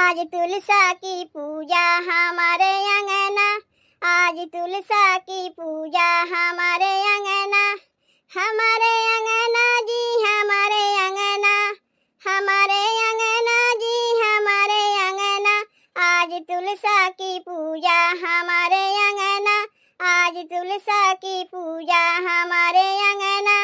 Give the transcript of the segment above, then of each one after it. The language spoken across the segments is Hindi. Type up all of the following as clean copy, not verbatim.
आज तुलसा की पूजा हमारे अंगना, आज तुलसा की पूजा हमारे अंगना, हमारे अंगना जी हमारे अंगना, हमारे अंगना जी हमारे अंगना, आज तुलसा की पूजा हमारे अंगना, आज तुलसा की पूजा हमारे अंगना।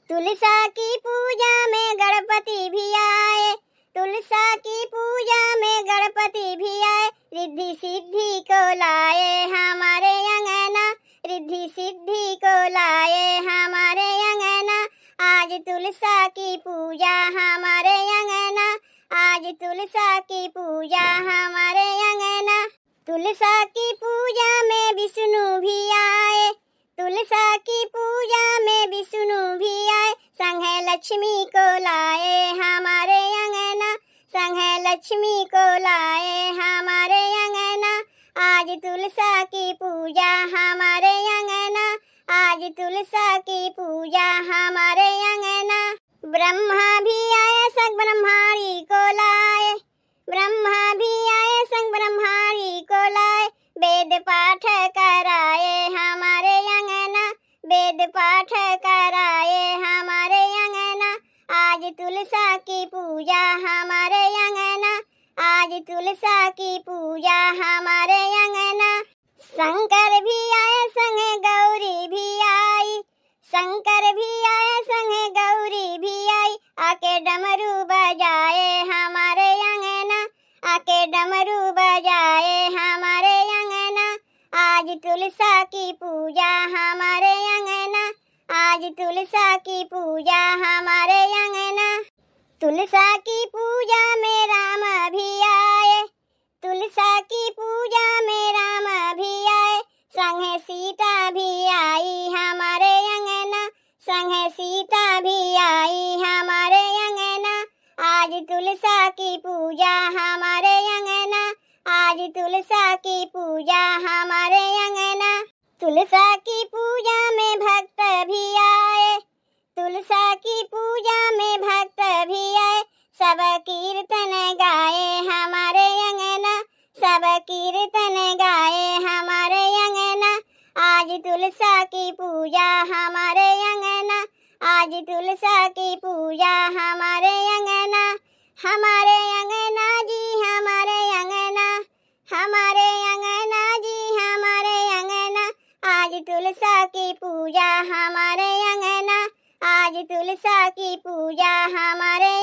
तुलसा की पूजा में गणपति भी आए, तुलसा की पूजा में गणपति भी आए, रिद्धि सिद्धि को लाए हमारे अंगना, रिद्धि सिद्धि को लाए हमारे अंगना। आज तुलसा की पूजा हमारे अंगना, आज तुलसा की पूजा हमारे अंगना। तुलसा की पूजा में विष्णु भी आए, तुलसा की पूजा में विष्णु भी आए, संग लक्ष्मी को लाए हमारे अंगना, संग लक्ष्मी को लाए हमारे अंगना। आज तुलसा की पूजा हमारे अंगना, आज तुलसा की पूजा हमारे अंगना। ब्रह्मा भी आए संग ब्रह्माणी को लाए, ब्रह्मा भी आए संग ब्रह्माणी को लाए, वेद पाठ कराए हमारे अंगना, वेद पाठ कराए हमारे अंगना। आज तुलसा की पूजा हमारे अंगना, आज तुलसा की पूजा हमारे अंगना। शंकर भी आए संग गौरी भी आई, शंकर भी आए संग गौरी भी आई, आके डमरू बजाए हमारे अंगना, आके डमरू बजाए हमारे अंगना। आज तुलसा की पूजा हमारे अंगना, आज तुलसा की पूजा हमारे अंगना। तुलसा की पूजा में राम भी आए, तुलसा की पूजा में राम भी आए, संग सीता भी आई हमारे अंगना, संग सीता भी आई हमारे अंगना। आज तुलसा की पूजा हमारे अंगना, आज तुलसा की पूजा हमारे अंगना। तुलसा की पूजा में भक्त भी आए, तुलसा की पूजा में भक्त भी आए, सब कीर्तन गाए हमारे अंगना, सब कीर्तन गाए हमारे अंगना। आज तुलसा की पूजा हमारे अंगना, आज तुलसा की पूजा हमारे अंगना। हमारे अंगना जी हमारे अंगना, हमारे अंगना जी हमारे अंगना, आज तुलसा की पूजा हमारे अंगना, आज तुलसा की पूजा हमारे